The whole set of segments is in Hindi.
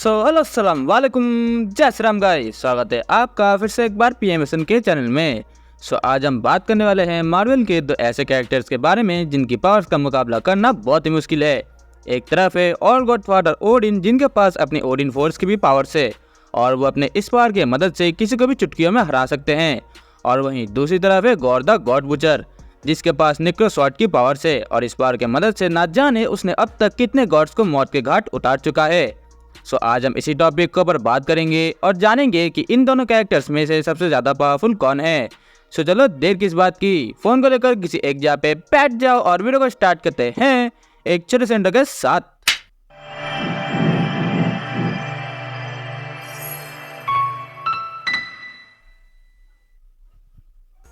हेलो अस्सलाम वालेकुम, जय श्री राम गाइस। स्वागत है आपका फिर से एक बार पीएमएसएन के चैनल में। आज हम बात करने वाले हैं मार्वल के दो ऐसे कैरेक्टर्स के बारे में जिनकी पावर्स का मुकाबला करना बहुत ही मुश्किल है। एक तरफ है ऑल गॉडफादर ओडिन, जिनके पास अपनी ओडिन फोर्स की भी पावर्स है और वो अपने इस पावर की मदद से किसी को भी चुटकियों में हरा सकते हैं। और वहीं दूसरी तरफ है गॉर द गॉड बुचर, जिसके पास नेक्रो स्वॉर्ड की पावर्स है और इस पावर की मदद से ना जाने उसने अब तक कितने गॉड्स को मौत के घाट उतार चुका है। आज हम इसी टॉपिक के ऊपर बात करेंगे और जानेंगे कि इन दोनों कैरेक्टर्स में से सबसे ज्यादा पावरफुल कौन है। चलो देर किस बात की, फोन को लेकर किसी एक जगह पे बैठ जाओ और वीडियो को स्टार्ट करते हैं एक छोटे से इंट्रो के साथ।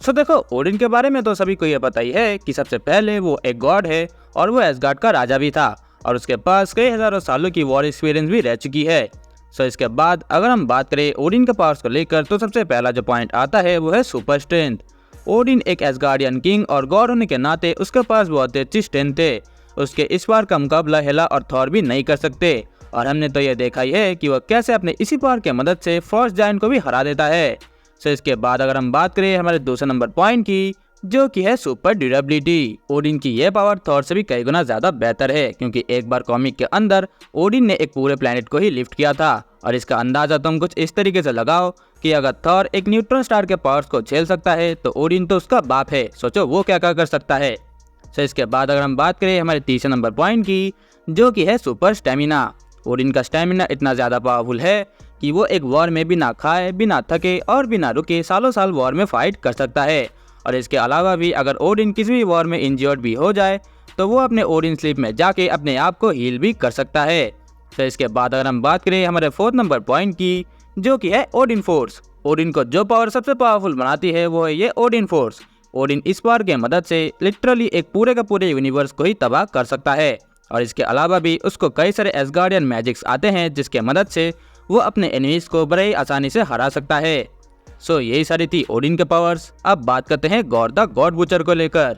देखो, ओडिन के बारे में तो सभी को यह पता ही है कि सबसे पहले वो एक गॉड है और वो एसगार्ड का राजा भी था और उसके पास कई हजारों सालों की वॉर एक्सपीरियंस भी रह चुकी है। इसके बाद अगर हम बात करें ओडिन के पावर्स को लेकर तो सबसे पहला जो पॉइंट आता है वो है सुपर स्ट्रेंथ। ओडिन एक एसगार्डियन किंग और गॉड होने के नाते उसके पास बहुत अच्छी स्ट्रेंथ है। उसके इस पावर का मुकाबला हेला और थॉर भी नहीं कर सकते और हमने तो यह देखा ही है कि वह कैसे अपने इसी पावर की मदद से फर्स्ट जायंट को भी हरा देता है। इसके बाद अगर हम बात करें हमारे दूसरे नंबर पॉइंट की, जो कि है सुपर ड्यूरेबिलिटी। ओडिन की यह पावर थॉर से भी कई गुना ज्यादा बेहतर है, क्योंकि एक बार कॉमिक के अंदर ओडिन ने एक पूरे प्लेनेट को ही लिफ्ट किया था और इसका अंदाजा तुम कुछ इस तरीके से लगाओ कि अगर थॉर एक न्यूट्रॉन स्टार के पावर्स को झेल सकता है तो ओडिन तो उसका बाप है। सोचो वो क्या क्या कर सकता है। इसके बाद अगर हम बात करें हमारे तीसरे नंबर पॉइंट की, जो कि है सुपर स्टेमिना। ओडिन का स्टेमिना इतना ज्यादा पावरफुल है कि वो एक वॉर में बिना खाए, बिना थके और बिना रुके सालों साल वॉर में फाइट कर सकता है। और इसके अलावा भी अगर ओडिन किसी भी वॉर में इंजर्ड भी हो जाए तो वो अपने ओडिन स्लीप में जाके अपने आप को हील भी कर सकता है। इसके बाद अगर हम बात करें हमारे फोर्थ नंबर पॉइंट की, जो कि है ओडिन फोर्स। ओडिन को जो पावर सबसे पावरफुल बनाती है वो है ये ओडिन फोर्स। ओडिन इस पावर की मदद से लिटरली एक पूरे का पूरे यूनिवर्स को ही तबाह कर सकता है और इसके अलावा भी उसको कई सारे एसगार्डियन मैजिक्स आते हैं जिसके मदद से वो अपने एनिमीज को बड़े ही आसानी से हरा सकता है। यही सारी थी ओडिन के पावर्स। अब बात करते हैं गॉर द गॉड बुचर को लेकर।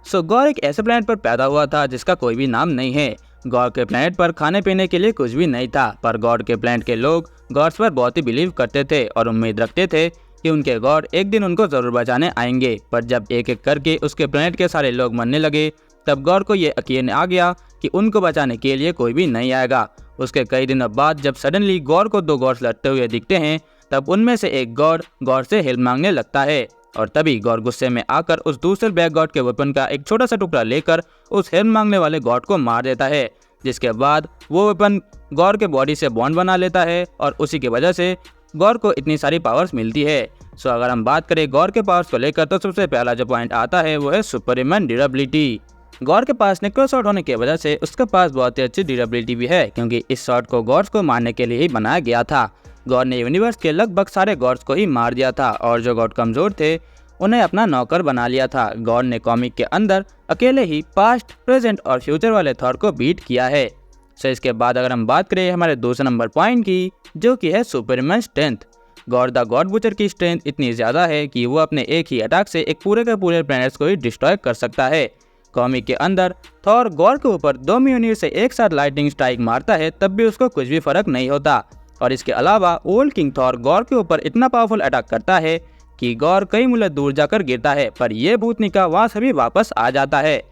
गॉर एक ऐसे प्लेनेट पर पैदा हुआ था जिसका कोई भी नाम नहीं है। गॉर के प्लेनेट पर खाने पीने के लिए कुछ भी नहीं था, पर गॉड के प्लेनेट के लोग गॉड्स पर बहुत ही बिलीव करते थे और उम्मीद रखते थे कि उनके गॉड एक दिन उनको जरूर बचाने आएंगे। पर जब एक एक करके उसके प्लेनेट के सारे लोग मरने लगे तब गॉर को ये यकीन आ गया कि उनको बचाने के लिए कोई भी नहीं आएगा। उसके कई दिनों बाद जब सडनली गॉर को दो गॉड्स लड़ते हुए दिखते हैं तब उनमें से एक गॉड गॉड से हेल्प मांगने लगता है और तभी गॉड गुस्से में आकर उस दूसरे ब्लैक गॉड के वेपन का एक छोटा सा टुकड़ा लेकर उस हेल्प मांगने वाले गॉड को मार देता है, जिसके बाद वो वेपन गॉड के बॉडी से बॉन्ड बना लेता है और उसी की वजह से गॉड को इतनी सारी पावर्स मिलती है। अगर हम बात करें गॉड के पावर्स को लेकर तो सबसे पहला जो पॉइंट आता है वो है सुपर ह्यूमन ड्यूरेबिलिटी। गॉड के पास नेक्रो शॉट होने की वजह से उसके पास बहुत ही अच्छी ड्यूरेबिलिटी भी है, क्योंकि इस शॉट को गॉड्स को मारने के लिए ही बनाया गया था। गॉड ने यूनिवर्स के लगभग सारे गॉड्स को ही मार दिया था और जो गॉड कमजोर थे उन्हें अपना नौकर बना लिया था। गॉड ने कॉमिक के अंदर अकेले ही पास्ट, प्रेजेंट और फ्यूचर वाले थॉर को बीट किया है। इसके बाद अगर हम बात करें हमारे दूसरे नंबर पॉइंट की, जो कि है Superman strength. God the God butcher की स्ट्रेंथ इतनी ज्यादा है कि वो अपने एक ही अटैक से एक पूरे के पूरे प्लैनेट्स को ही डिस्ट्रॉय कर सकता है। कॉमिक के अंदर थॉर गॉड के ऊपर 2 मियोनियर से एक साथ लाइटनिंग स्ट्राइक मारता है तब भी उसको कुछ भी फर्क नहीं होता। और इसके अलावा ओल्ड किंग थॉर गॉड के ऊपर इतना पावरफुल अटैक करता है कि गॉड कई मील दूर जाकर गिरता है, पर यह भूतनिका वहां से भी वापस आ जाता है।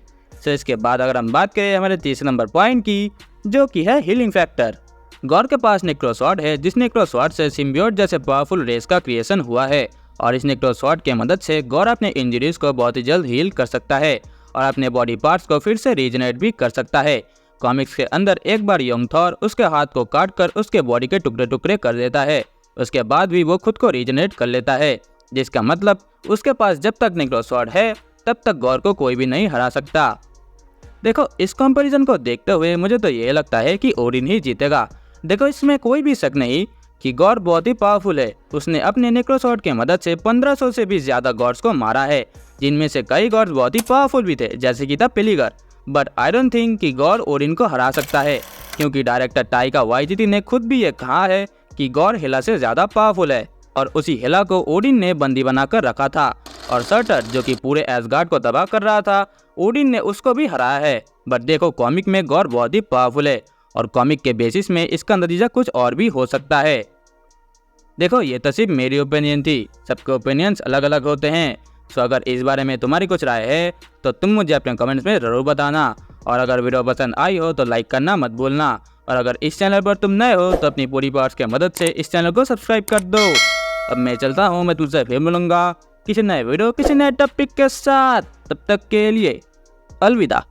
इसके बाद अगर हम बात करें हमारे तीसरे नंबर पॉइंट की, जो कि है हीलिंग फैक्टर। गॉड के पास नेक्रो स्वॉर्ड है, जिस नेक्रो स्वॉर्ड से सिम्बियोट जैसे पावरफुल रेस का क्रिएशन हुआ है और इस नेक्रो स्वॉर्ड की मदद से गॉड अपने इंजरीज को बहुत ही जल्द हील कर सकता है और अपने बॉडी पार्ट्स को फिर से रीजनरेट भी कर सकता है। कॉमिक्स के अंदर एक बार यंग थॉर उसके हाथ को काट कर उसके बॉडी के टुकड़े टुकड़े कर देता है, उसके बाद भी वो खुद को रीजनरेट कर लेता है, जिसका मतलब उसके पास जब तक नेक्रो स्वॉर्ड है तब तक गॉड को कोई भी नहीं हरा सकता। देखो, इस कंपैरिजन को देखते हुए मुझे तो ये लगता है कि ओडिन ही जीतेगा। देखो, इसमें कोई भी शक नहीं कि गॉड बहुत ही पावरफुल है। उसने अपने नेक्रो स्वॉर्ड की मदद से 1500 से भी ज्यादा गॉड्स को मारा है, जिनमें से कई गॉड्स बहुत ही पावरफुल भी थे, जैसे कि था पेलिगर। बट आई डोंट थिंक कि गॉड ओडिन को हरा सकता है, क्योंकि डायरेक्टर टाइका वाइटिटी ने खुद भी ये कहा है कि गॉड हेला से ज्यादा पावरफुल है और उसी हेला को ओडिन ने बंदी बनाकर रखा था और सर्टर जो कि पूरे एसगार्ड को तबाह कर रहा था, ओडिन ने उसको भी हराया है। बट देखो, कॉमिक में गॉड बहुत ही पावरफुल है और कॉमिक के बेसिस में इसका नतीजा कुछ और भी हो सकता है। देखो, ये तो सिर्फ मेरी ओपिनियन थी, सबके ओपिनियंस अलग अलग होते हैं। सो अगर इस बारे में तुम्हारी कुछ राय है तो तुम मुझे अपने कमेंट्स में ज़रूर बताना। और अगर वीडियो पसंद आई हो तो लाइक करना मत भूलना। और अगर इस चैनल पर तुम नए हो तो अपनी पूरी पावर्स की मदद से इस चैनल को सब्सक्राइब कर दो। अब मैं चलता हूँ, मैं तुझसे फिर मिलूंगा किसी नए वीडियो किसी नए टॉपिक के साथ। तब तक के लिए अलविदा।